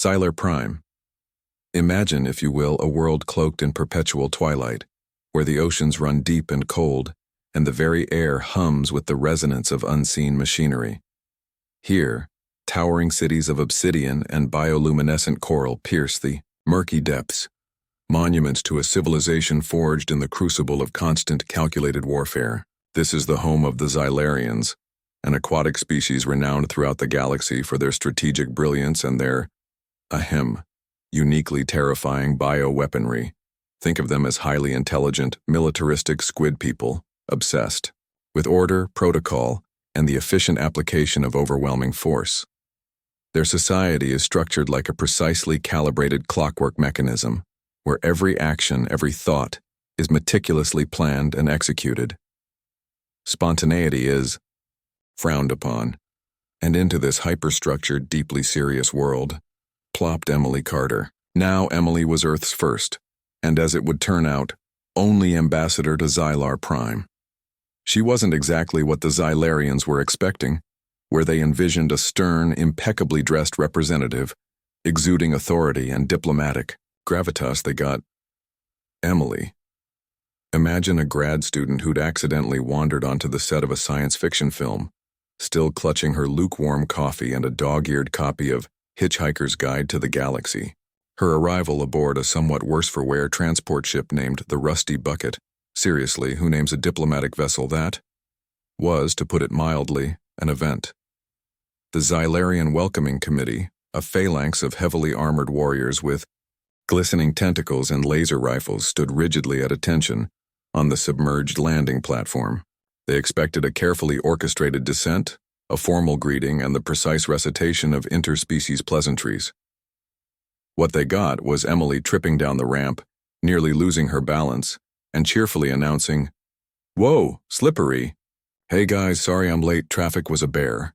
Xylar Prime. Imagine, if you will, a world cloaked in perpetual twilight, where the oceans run deep and cold, and the very air hums with the resonance of unseen machinery. Here, towering cities of obsidian and bioluminescent coral pierce the murky depths, monuments to a civilization forged in the crucible of constant calculated warfare. This is the home of the Xylarians, an aquatic species renowned throughout the galaxy for their strategic brilliance and their, uniquely terrifying bioweaponry. Think of them as highly intelligent, militaristic squid people, obsessed with order, protocol, and the efficient application of overwhelming force. Their society is structured like a precisely calibrated clockwork mechanism, where every action, every thought, is meticulously planned and executed. Spontaneity is frowned upon, and into this hyperstructured, deeply serious world plopped Emily Carter. Now Emily was Earth's first, and as it would turn out, only ambassador to Xylar Prime. She wasn't exactly what the Xylarians were expecting, where they envisioned a stern, impeccably dressed representative, exuding authority and diplomatic gravitas. They got Emily. Imagine a grad student who'd accidentally wandered onto the set of a science fiction film, still clutching her lukewarm coffee and a dog-eared copy of Hitchhiker's Guide to the Galaxy. Her arrival aboard a somewhat worse-for-wear transport ship named the Rusty Bucket. Seriously, who names a diplomatic vessel that? Was, to put it mildly, an event. The Xylarian Welcoming Committee, a phalanx of heavily armored warriors with glistening tentacles and laser rifles, stood rigidly at attention on the submerged landing platform. They expected a carefully orchestrated descent, a formal greeting, and the precise recitation of interspecies pleasantries. What they got was Emily tripping down the ramp, nearly losing her balance, and cheerfully announcing, "Whoa, slippery. Hey guys, sorry I'm late, traffic was a bear."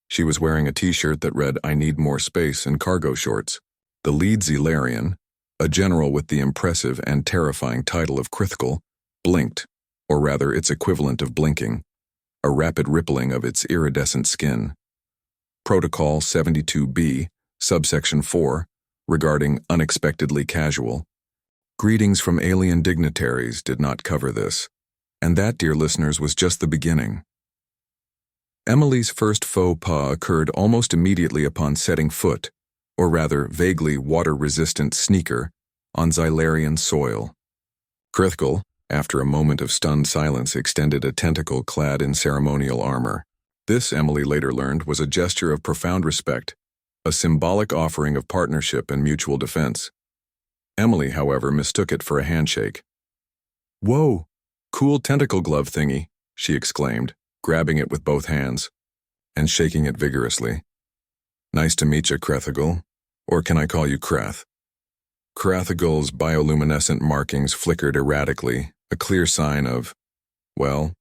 She was wearing a t-shirt that read, "I need more space," and cargo shorts. The lead Xylarian, a general with the impressive and terrifying title of Tentacle, blinked, or rather its equivalent of blinking, a rapid rippling of its iridescent skin. Protocol 72B, subsection 4, regarding unexpectedly casual. Greetings from alien dignitaries did not cover this, and that, dear listeners, was just the beginning. Emily's first faux pas occurred almost immediately upon setting foot, or rather vaguely water-resistant sneaker, on Xylarian soil. Tentacle, after a moment of stunned silence, extended a tentacle clad in ceremonial armor. This, Emily later learned, was a gesture of profound respect, a symbolic offering of partnership and mutual defense. Emily, however, mistook it for a handshake. "Whoa, cool tentacle glove thingy," she exclaimed, grabbing it with both hands and shaking it vigorously. "Nice to meet you, Tentacle. Or can I call you Krath?" Tentacle's bioluminescent markings flickered erratically, a clear sign of, well,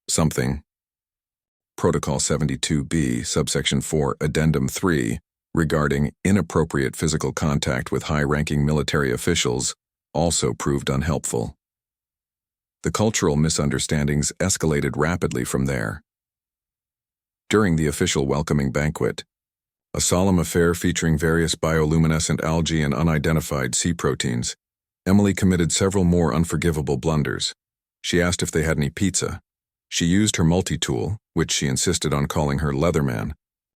something. Protocol 72B, subsection 4, addendum 3, regarding inappropriate physical contact with high-ranking military officials, also proved unhelpful. The cultural misunderstandings escalated rapidly from there. During the official welcoming banquet, a solemn affair featuring various bioluminescent algae and unidentified sea proteins, Emily committed several more unforgivable blunders. She asked if they had any pizza. She used her multi-tool, which she insisted on calling her Leatherman,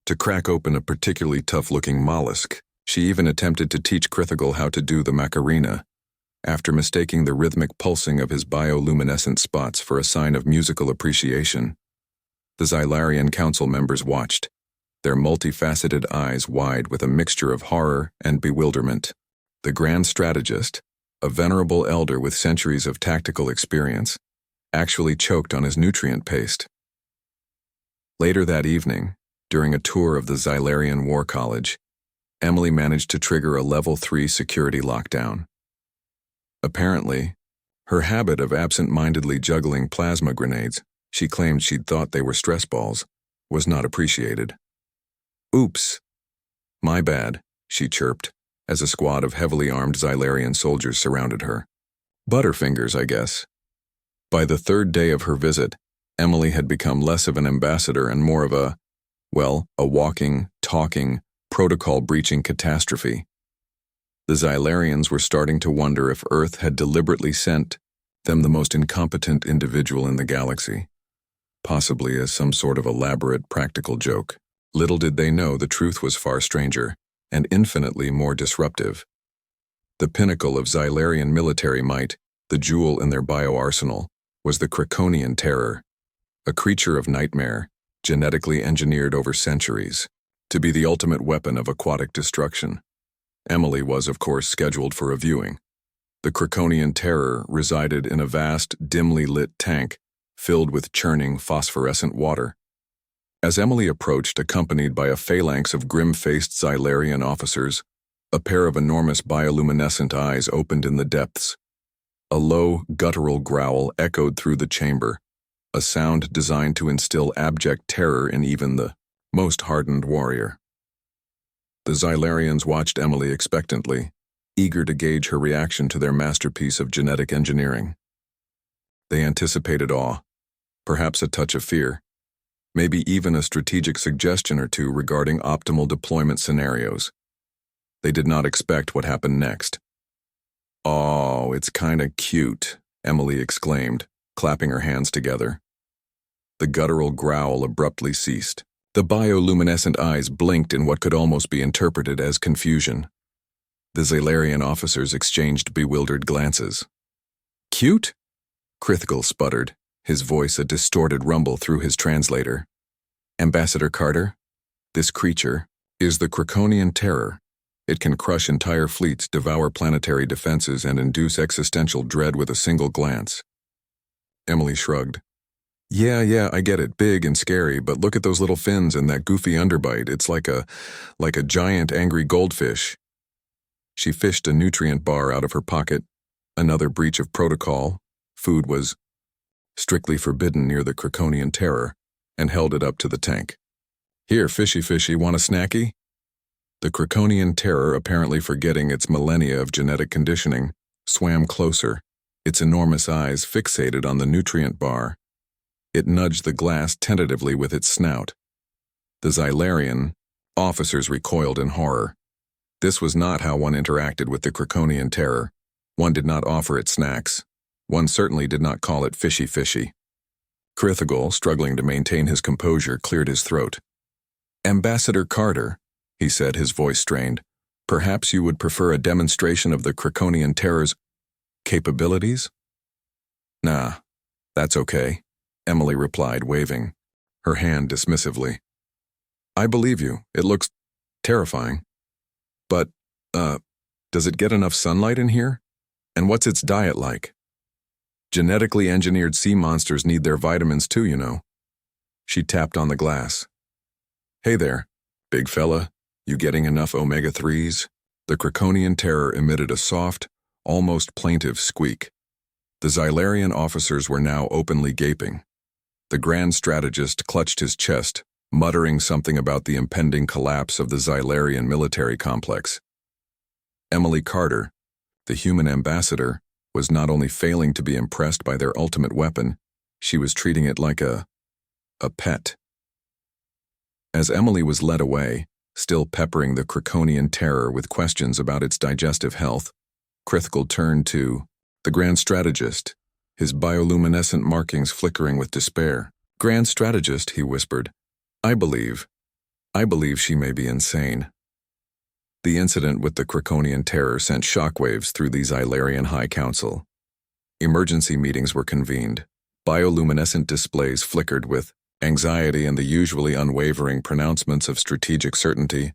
to crack open a particularly tough-looking mollusk. She even attempted to teach Tentacle how to do the Macarena, after mistaking the rhythmic pulsing of his bioluminescent spots for a sign of musical appreciation. The Xylarian council members watched, their multifaceted eyes wide with a mixture of horror and bewilderment. The grand strategist, a venerable elder with centuries of tactical experience, actually choked on his nutrient paste. Later that evening, during a tour of the Xylarian War College, Emily managed to trigger a level 3 security lockdown. Apparently, her habit of absent-mindedly juggling plasma grenades, she claimed she'd thought they were stress balls, was not appreciated. "Oops. My bad," she chirped, as a squad of heavily armed Xylarian soldiers surrounded her. "Butterfingers, I guess." By the third day of her visit, Emily had become less of an ambassador and more of a walking, talking, protocol-breaching catastrophe. The Xylarians were starting to wonder if Earth had deliberately sent them the most incompetent individual in the galaxy, possibly as some sort of elaborate practical joke. Little did they know the truth was far stranger and infinitely more disruptive. The pinnacle of Xylarian military might, the jewel in their bioarsenal, was the Krakonian terror, a creature of nightmare, genetically engineered over centuries, to be the ultimate weapon of aquatic destruction. Emily was, of course, scheduled for a viewing. The Krakonian terror resided in a vast, dimly lit tank filled with churning, phosphorescent water. As Emily approached, accompanied by a phalanx of grim-faced Xylarian officers, a pair of enormous bioluminescent eyes opened in the depths. A low, guttural growl echoed through the chamber, a sound designed to instill abject terror in even the most hardened warrior. The Xylarians watched Emily expectantly, eager to gauge her reaction to their masterpiece of genetic engineering. They anticipated awe, perhaps a touch of fear, maybe even a strategic suggestion or two regarding optimal deployment scenarios. They did not expect what happened next. "Oh, it's kinda cute," Emily exclaimed, clapping her hands together. The guttural growl abruptly ceased. The bioluminescent eyes blinked in what could almost be interpreted as confusion. The Xylarian officers exchanged bewildered glances. "Cute?" Krakonian sputtered, his voice a distorted rumble through his translator. "Ambassador Carter, this creature is the Krakonian terror. It can crush entire fleets, devour planetary defenses, and induce existential dread with a single glance." Emily shrugged. Yeah, I get it, big and scary, but look at those little fins and that goofy underbite. It's like a giant angry goldfish." She fished a nutrient bar out of her pocket. Another breach of protocol. Food was strictly forbidden near the Krakonian terror, and held it up to the tank. "Here, fishy, want a snacky?" The Krakonian terror, apparently forgetting its millennia of genetic conditioning, swam closer, its enormous eyes fixated on the nutrient bar. It nudged the glass tentatively with its snout. The Xylarian officers recoiled in horror. This was not how one interacted with the Krakonian terror. One did not offer it snacks. One certainly did not call it fishy. Krakonian, struggling to maintain his composure, cleared his throat. "Ambassador Carter," he said, his voice strained, "perhaps you would prefer a demonstration of the Krakonian terror's capabilities?" "Nah, that's okay," Emily replied, waving her hand dismissively. "I believe you. It looks terrifying. But, does it get enough sunlight in here? And what's its diet like? Genetically engineered sea monsters need their vitamins too, you know." She tapped on the glass. "Hey there, big fella. You getting enough omega-3s? The Krakonian terror emitted a soft, almost plaintive squeak. The Xylarian officers were now openly gaping. The grand strategist clutched his chest, muttering something about the impending collapse of the Xylarian military complex. Emily Carter, the human ambassador, was not only failing to be impressed by their ultimate weapon, she was treating it like a pet. As Emily was led away, still peppering the Krakonian terror with questions about its digestive health, Krakonian turned to the grand strategist, his bioluminescent markings flickering with despair. "Grand strategist," he whispered, I believe she may be insane." The incident with the Krakonian terror sent shockwaves through the Xylarian High Council. Emergency meetings were convened. Bioluminescent displays flickered with anxiety, and the usually unwavering pronouncements of strategic certainty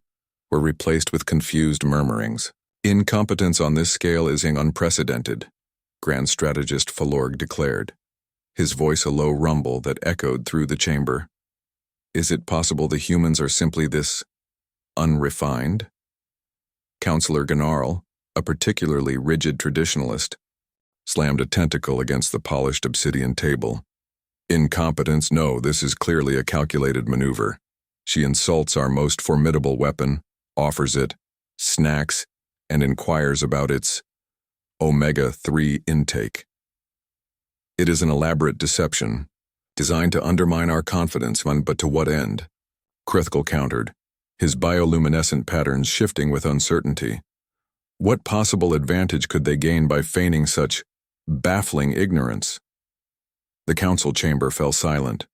were replaced with confused murmurings. "Incompetence on this scale is unprecedented," Grand Strategist Falorg declared, his voice a low rumble that echoed through the chamber. "Is it possible the humans are simply this unrefined?" Counselor Gnarl, a particularly rigid traditionalist, slammed a tentacle against the polished obsidian table. "Incompetence? No, this is clearly a calculated maneuver. She insults our most formidable weapon, offers it snacks, and inquires about its omega-3 intake. It is an elaborate deception, designed to undermine our confidence, but to what end?" Krakonian countered, his bioluminescent patterns shifting with uncertainty. What possible advantage could they gain by feigning such baffling ignorance? The council chamber fell silent.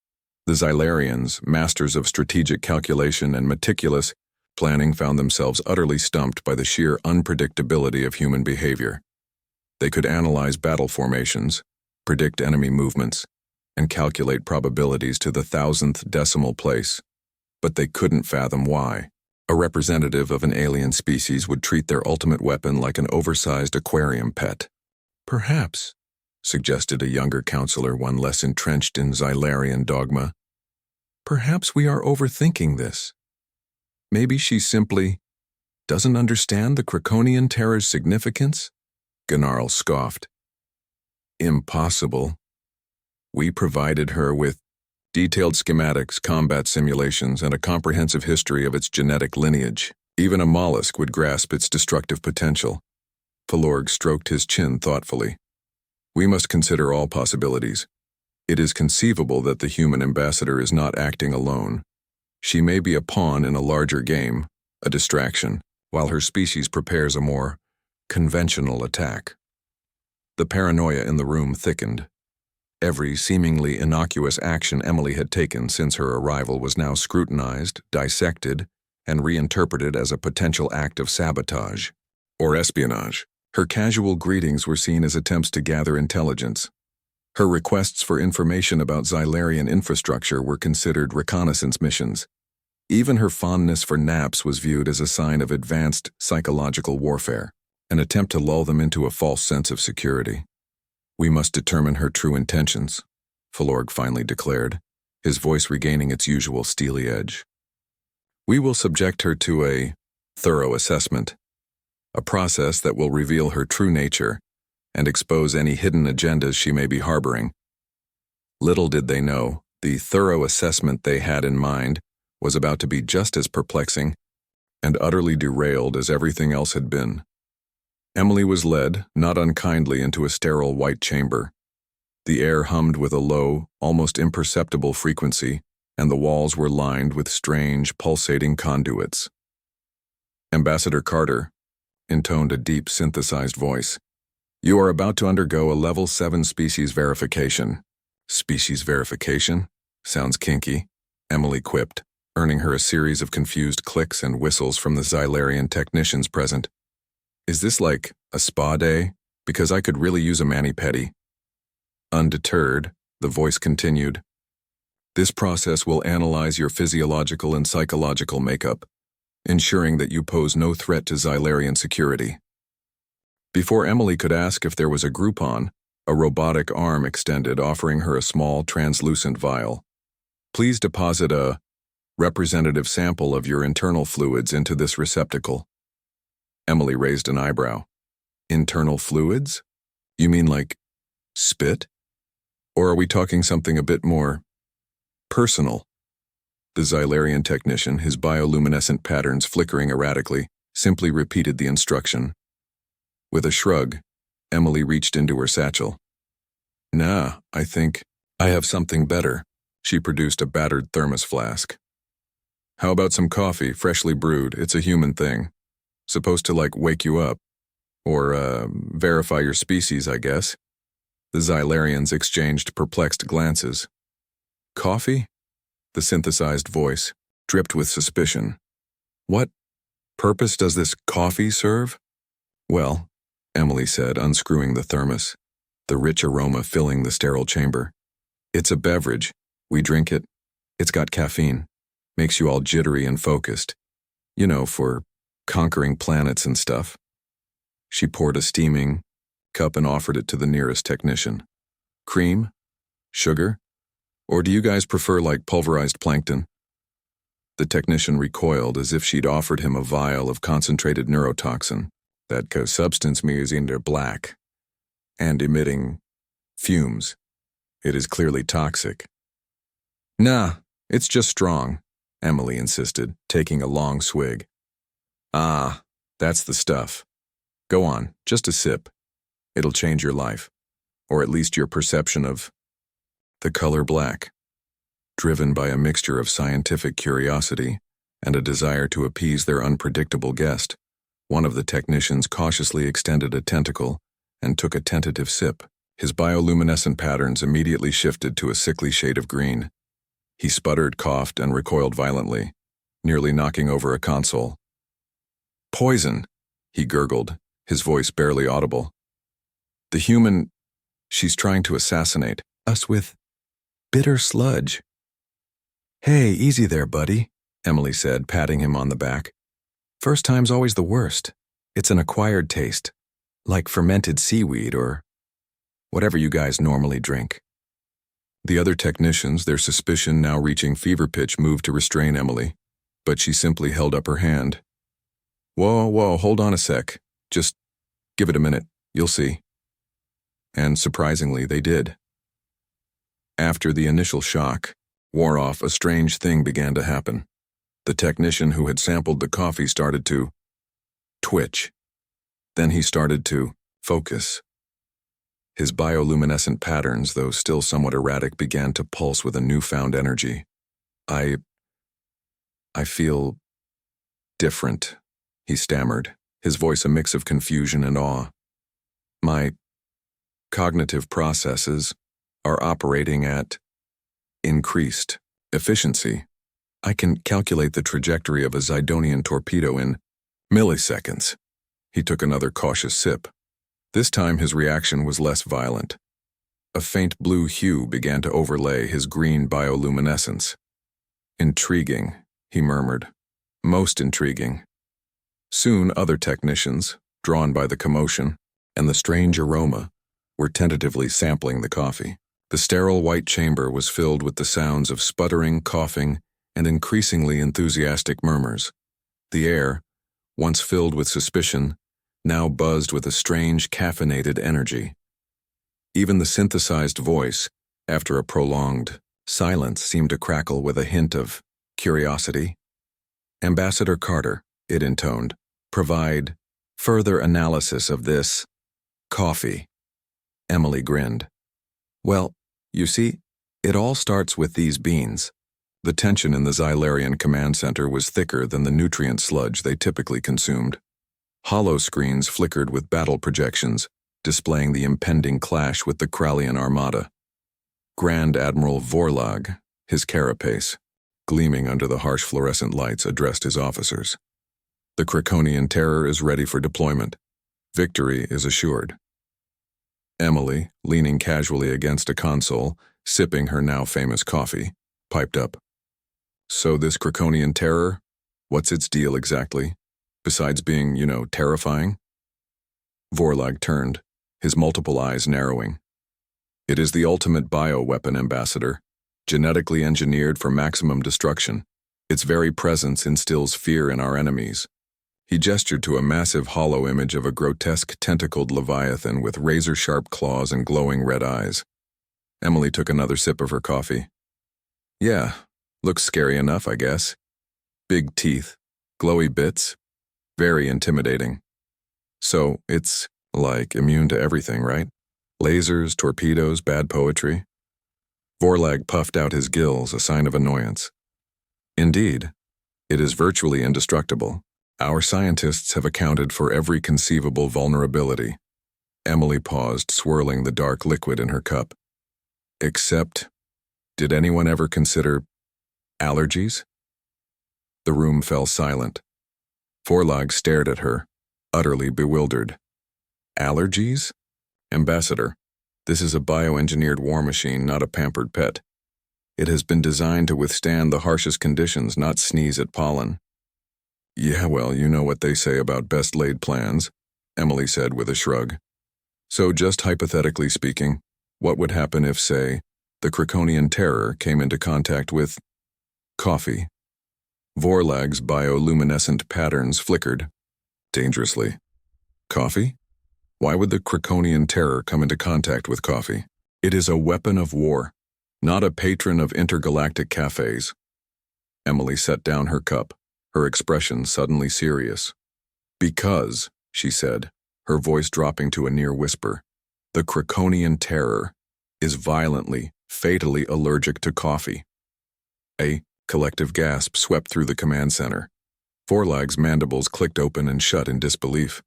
The Xylarians, masters of strategic calculation and meticulous planning, found themselves utterly stumped by the sheer unpredictability of human behavior. They could analyze battle formations, predict enemy movements, and calculate probabilities to the thousandth decimal place, but they couldn't fathom why a representative of an alien species would treat their ultimate weapon like an oversized aquarium pet. Perhaps, suggested a younger counselor, one less entrenched in Xylarian dogma, perhaps we are overthinking this. Maybe she simply doesn't understand the Krakonian terror's significance? Gnarl scoffed. Impossible. We provided her with detailed schematics, combat simulations, and a comprehensive history of its genetic lineage. Even a mollusk would grasp its destructive potential. Felorg stroked his chin thoughtfully. We must consider all possibilities. It is conceivable that the human ambassador is not acting alone. She may be a pawn in a larger game, a distraction, while her species prepares a more conventional attack. The paranoia in the room thickened. Every seemingly innocuous action Emily had taken since her arrival was now scrutinized, dissected, and reinterpreted as a potential act of sabotage or espionage. Her casual greetings were seen as attempts to gather intelligence. Her requests for information about Xylarian infrastructure were considered reconnaissance missions. Even her fondness for naps was viewed as a sign of advanced psychological warfare, an attempt to lull them into a false sense of security. We must determine her true intentions, Felorg finally declared, his voice regaining its usual steely edge. We will subject her to a thorough assessment, a process that will reveal her true nature and expose any hidden agendas she may be harboring. Little did they know, the thorough assessment they had in mind was about to be just as perplexing and utterly derailed as everything else had been. Emily was led, not unkindly, into a sterile white chamber. The air hummed with a low, almost imperceptible frequency, and the walls were lined with strange, pulsating conduits. Ambassador Carter intoned a deep, synthesized voice. You are about to undergo a Level 7 species verification. Species verification? Sounds kinky, Emily quipped, earning her a series of confused clicks and whistles from the Xylarian technicians present. Is this like a spa day? Because I could really use a mani-pedi. Undeterred, the voice continued. This process will analyze your physiological and psychological makeup, ensuring that you pose no threat to Xylarian security. Before Emily could ask if there was a Groupon, a robotic arm extended, offering her a small, translucent vial. Please deposit a representative sample of your internal fluids into this receptacle. Emily raised an eyebrow. Internal fluids? You mean like spit? Or are we talking something a bit more personal? The Xylarian technician, his bioluminescent patterns flickering erratically, simply repeated the instruction. With a shrug, Emily reached into her satchel. Nah, I think I have something better. She produced a battered thermos flask. How about some coffee, freshly brewed? It's a human thing. Supposed to, like, wake you up. Or, verify your species, I guess. The Xylarians exchanged perplexed glances. Coffee? The synthesized voice dripped with suspicion. What purpose does this coffee serve? Well, Emily said, unscrewing the thermos, the rich aroma filling the sterile chamber. It's a beverage. We drink it. It's got caffeine. Makes you all jittery and focused. You know, for conquering planets and stuff. She poured a steaming cup and offered it to the nearest technician. Cream? Sugar? Or do you guys prefer, like, pulverized plankton? The technician recoiled as if she'd offered him a vial of concentrated neurotoxin. That substance is in there black and emitting fumes. It is clearly toxic. Nah, it's just strong, Emily insisted, taking a long swig. Ah, that's the stuff. Go on, just a sip. It'll change your life, or at least your perception of the color black. Driven by a mixture of scientific curiosity and a desire to appease their unpredictable guest, One of the technicians cautiously extended a tentacle and took a tentative sip. His bioluminescent patterns immediately shifted to a sickly shade of green. He sputtered, coughed, and recoiled violently, nearly knocking over a console. "Poison," he gurgled, his voice barely audible. "The human, she's trying to assassinate us with bitter sludge." "Hey, easy there, buddy," Emily said, patting him on the back. "First time's always the worst. It's an acquired taste, like fermented seaweed or whatever you guys normally drink." The other technicians, their suspicion now reaching fever pitch, moved to restrain Emily, but she simply held up her hand. Whoa, hold on a sec. Just give it a minute, you'll see." And surprisingly, they did. After the initial shock wore off, a strange thing began to happen. The technician who had sampled the coffee started to twitch. Then he started to focus. His bioluminescent patterns, though still somewhat erratic, began to pulse with a newfound energy. I feel different," he stammered, his voice a mix of confusion and awe. "My cognitive processes are operating at increased efficiency. I can calculate the trajectory of a Zidonian torpedo in milliseconds." He took another cautious sip. This time his reaction was less violent. A faint blue hue began to overlay his green bioluminescence. "Intriguing," he murmured. "Most intriguing." Soon other technicians, drawn by the commotion and the strange aroma, were tentatively sampling the coffee. The sterile white chamber was filled with the sounds of sputtering, coughing, and increasingly enthusiastic murmurs. The air, once filled with suspicion, now buzzed with a strange caffeinated energy. Even the synthesized voice, after a prolonged silence, seemed to crackle with a hint of curiosity. "Ambassador Carter," it intoned, "provide further analysis of this coffee." Emily grinned. "Well, you see, it all starts with these beans." The tension in the Xylarian command center was thicker than the nutrient sludge they typically consumed. Hollow screens flickered with battle projections, displaying the impending clash with the Kralian armada. Grand Admiral Vorlag, his carapace, gleaming under the harsh fluorescent lights, addressed his officers. "The Krakonian terror is ready for deployment. Victory is assured." Emily, leaning casually against a console, sipping her now famous coffee, piped up. "So this Krakonian terror, what's its deal exactly? Besides being, terrifying?" Vorlag turned, his multiple eyes narrowing. "It is the ultimate bioweapon, Ambassador, genetically engineered for maximum destruction. Its very presence instills fear in our enemies." He gestured to a massive hollow image of a grotesque tentacled leviathan with razor-sharp claws and glowing red eyes. Emily took another sip of her coffee. "Yeah, looks scary enough, I guess. Big teeth, glowy bits, very intimidating. So it's, like, immune to everything, right? Lasers, torpedoes, bad poetry." Vorlag puffed out his gills, a sign of annoyance. "Indeed, it is virtually indestructible. Our scientists have accounted for every conceivable vulnerability." Emily paused, swirling the dark liquid in her cup. "Except, did anyone ever consider allergies?" The room fell silent. Vorlag stared at her, utterly bewildered. "Allergies? Ambassador, this is a bioengineered war machine, not a pampered pet. It has been designed to withstand the harshest conditions, not sneeze at pollen." "Yeah, well, you know what they say about best-laid plans," Emily said with a shrug. "So just hypothetically speaking, what would happen if, say, the Krakonian terror came into contact with coffee?" Vorlag's bioluminescent patterns flickered dangerously. "Coffee? Why would the Krakonian terror come into contact with coffee? It is a weapon of war, not a patron of intergalactic cafes." Emily set down her cup, her expression suddenly serious. "Because," she said, her voice dropping to a near whisper, "the Krakonian terror is violently, fatally allergic to coffee." A collective gasp swept through the command center. Vorlag's mandibles clicked open and shut in disbelief.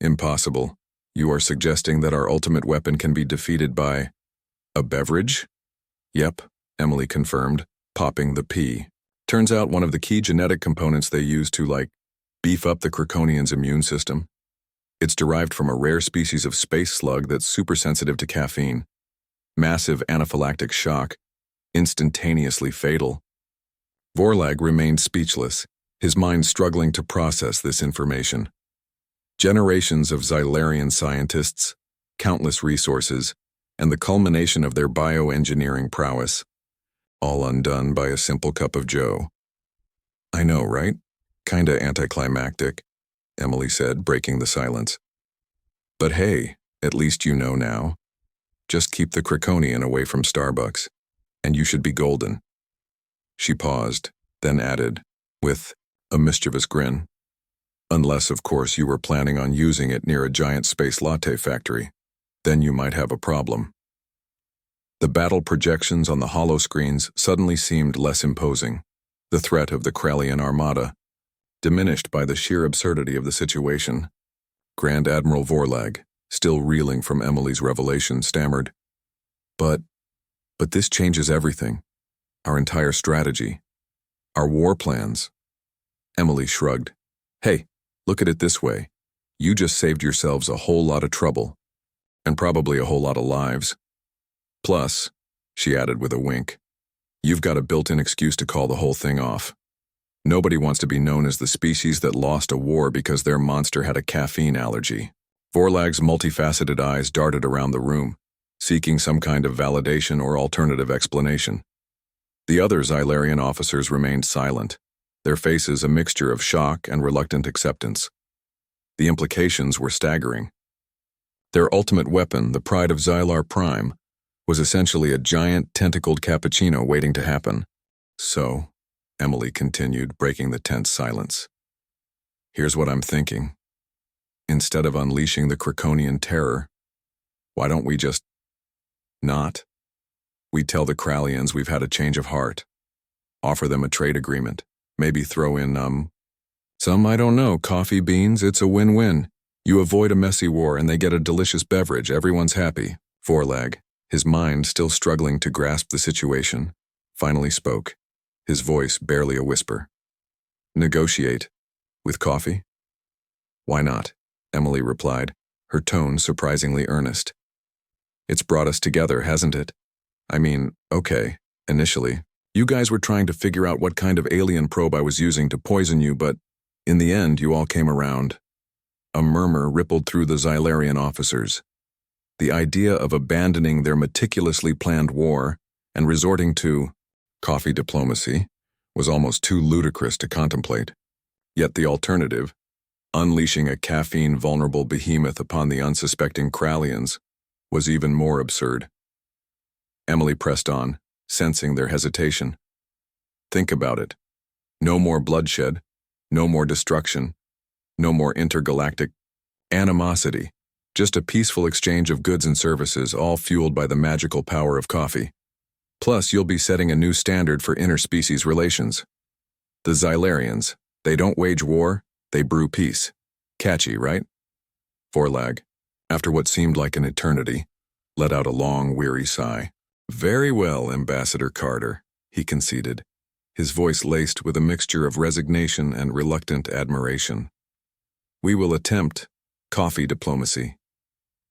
Impossible. You are suggesting that our ultimate weapon can be defeated by a beverage? Yep, Emily confirmed, popping the P. Turns out one of the key genetic components they use to, beef up the Krakonian's immune system. It's derived from a rare species of space slug that's super sensitive to caffeine. Massive anaphylactic shock, instantaneously fatal. Vorlag remained speechless, his mind struggling to process this information. Generations of Xylarian scientists, countless resources, and the culmination of their bioengineering prowess, all undone by a simple cup of joe. I know, right? Kinda anticlimactic, Emily said, breaking the silence. But hey, at least you know now. Just keep the Krakonian away from Starbucks, and you should be golden. She paused, then added, with a mischievous grin. Unless, of course, you were planning on using it near a giant space latte factory. Then you might have a problem. The battle projections on the holoscreens suddenly seemed less imposing. The threat of the Krallian armada, diminished by the sheer absurdity of the situation. Grand Admiral Vorlag, still reeling from Emily's revelation, stammered. But this changes everything. Our entire strategy. Our war plans. Emily shrugged. Hey, look at it this way. You just saved yourselves a whole lot of trouble. And probably a whole lot of lives. Plus, she added with a wink, you've got a built-in excuse to call the whole thing off. Nobody wants to be known as the species that lost a war because their monster had a caffeine allergy. Vorlag's multifaceted eyes darted around the room, seeking some kind of validation or alternative explanation. The other Xylarian officers remained silent, their faces a mixture of shock and reluctant acceptance. The implications were staggering. Their ultimate weapon, the pride of Xylar Prime, was essentially a giant tentacled cappuccino waiting to happen. So, Emily continued, breaking the tense silence. Here's what I'm thinking. Instead of unleashing the Krakonian terror, why don't we just not? We tell the Krallians we've had a change of heart. Offer them a trade agreement. Maybe throw in, some, I don't know, coffee beans. It's a win-win. You avoid a messy war and they get a delicious beverage. Everyone's happy. Vorlag, his mind still struggling to grasp the situation, finally spoke, his voice barely a whisper. Negotiate. With coffee? Why not? Emily replied, her tone surprisingly earnest. It's brought us together, hasn't it? I mean, okay, initially, you guys were trying to figure out what kind of alien probe I was using to poison you, but in the end, you all came around. A murmur rippled through the Xylarian officers. The idea of abandoning their meticulously planned war and resorting to coffee diplomacy was almost too ludicrous to contemplate. Yet the alternative, unleashing a caffeine-vulnerable behemoth upon the unsuspecting Krallians, was even more absurd. Emily pressed on, sensing their hesitation. Think about it. No more bloodshed, no more destruction, no more intergalactic animosity, just a peaceful exchange of goods and services, all fueled by the magical power of coffee. Plus, you'll be setting a new standard for interspecies relations. The Xylarians, they don't wage war, they brew peace. Catchy, right? Vorlag, after what seemed like an eternity, let out a long, weary sigh. Very well, Ambassador Carter, he conceded, his voice laced with a mixture of resignation and reluctant admiration. We will attempt coffee diplomacy.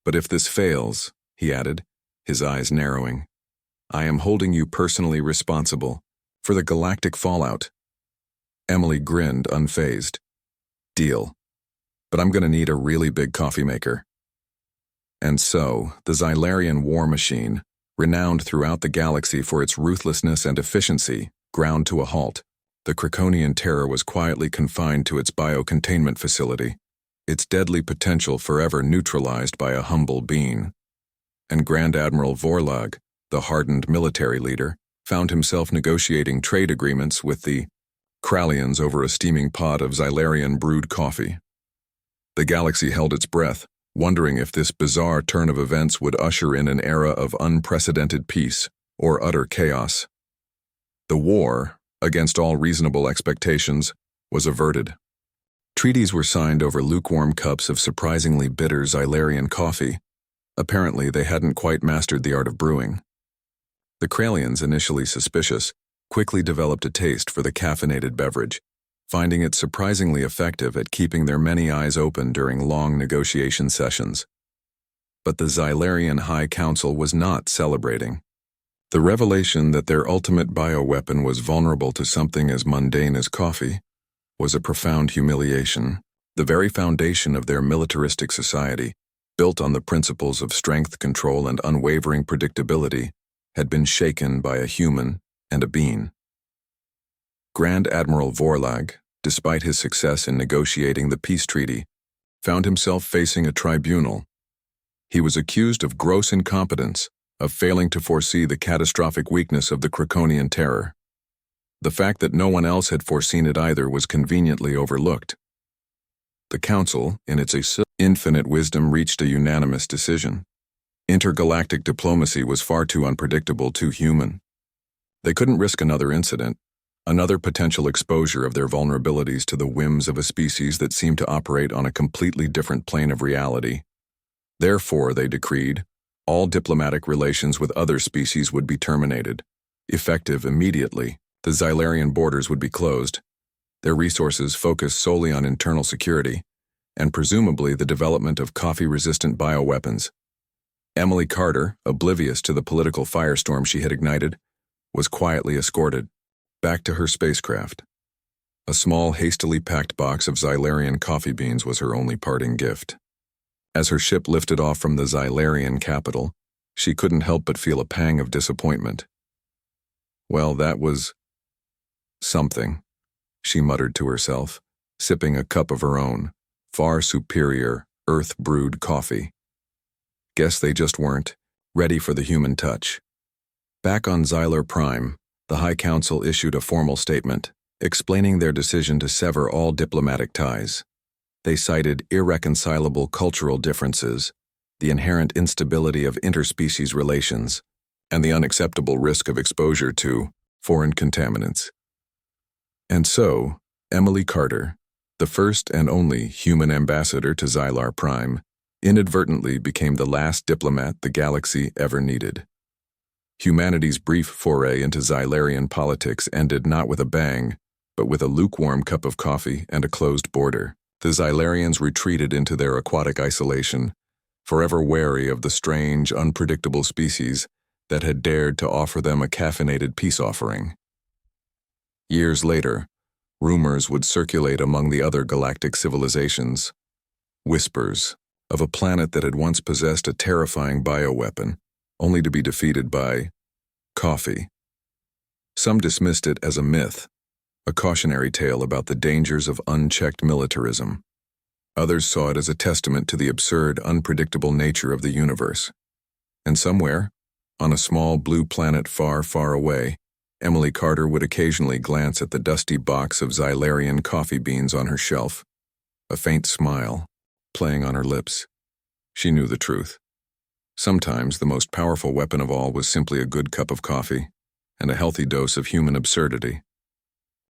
But if this fails, he added, his eyes narrowing, I am holding you personally responsible for the galactic fallout. Emily grinned, unfazed. Deal. But I'm going to need a really big coffee maker. And so, the Xylarian war machine, renowned throughout the galaxy for its ruthlessness and efficiency, ground to a halt. The Krakonian terror was quietly confined to its biocontainment facility, its deadly potential forever neutralized by a humble being. And Grand Admiral Vorlag, the hardened military leader, found himself negotiating trade agreements with the Krallians over a steaming pot of Xylarian brewed coffee. The galaxy held its breath, wondering if this bizarre turn of events would usher in an era of unprecedented peace or utter chaos. The war, against all reasonable expectations, was averted. Treaties were signed over lukewarm cups of surprisingly bitter Xylarian coffee. Apparently, they hadn't quite mastered the art of brewing. The Kralians, initially suspicious, quickly developed a taste for the caffeinated beverage, finding it surprisingly effective at keeping their many eyes open during long negotiation sessions. But the Xylarian High Council was not celebrating. The revelation that their ultimate bioweapon was vulnerable to something as mundane as coffee was a profound humiliation. The very foundation of their militaristic society, built on the principles of strength, control, and unwavering predictability, had been shaken by a human and a being. Grand Admiral Vorlag, despite his success in negotiating the peace treaty, found himself facing a tribunal. He was accused of gross incompetence, of failing to foresee the catastrophic weakness of the Krakonian terror. The fact that no one else had foreseen it either was conveniently overlooked. The Council, in its infinite wisdom, reached a unanimous decision. Intergalactic diplomacy was far too unpredictable, too human. They couldn't risk another incident, another potential exposure of their vulnerabilities to the whims of a species that seemed to operate on a completely different plane of reality. Therefore, they decreed, all diplomatic relations with other species would be terminated. Effective immediately, the Xylarian borders would be closed, their resources focused solely on internal security, and presumably the development of coffee-resistant bioweapons. Emily Carter, oblivious to the political firestorm she had ignited, was quietly escorted back to her spacecraft. A small, hastily packed box of Xylarian coffee beans was her only parting gift. As her ship lifted off from the Xylarian capital, she couldn't help but feel a pang of disappointment. Well, that was something, she muttered to herself, sipping a cup of her own, far superior, earth-brewed coffee. Guess they just weren't ready for the human touch. Back on Xylar Prime, the High Council issued a formal statement, explaining their decision to sever all diplomatic ties. They cited irreconcilable cultural differences, the inherent instability of interspecies relations, and the unacceptable risk of exposure to foreign contaminants. And so, Emily Carter, the first and only human ambassador to Xylar Prime, inadvertently became the last diplomat the galaxy ever needed. Humanity's brief foray into Xylarian politics ended not with a bang, but with a lukewarm cup of coffee and a closed border. The Xylarians retreated into their aquatic isolation, forever wary of the strange, unpredictable species that had dared to offer them a caffeinated peace offering. Years later, rumors would circulate among the other galactic civilizations, whispers of a planet that had once possessed a terrifying bioweapon, only to be defeated by coffee. Some dismissed it as a myth, a cautionary tale about the dangers of unchecked militarism. Others saw it as a testament to the absurd, unpredictable nature of the universe. And somewhere, on a small blue planet far, far away, Emily Carter would occasionally glance at the dusty box of Xylarian coffee beans on her shelf, a faint smile playing on her lips. She knew the truth. Sometimes the most powerful weapon of all was simply a good cup of coffee and a healthy dose of human absurdity.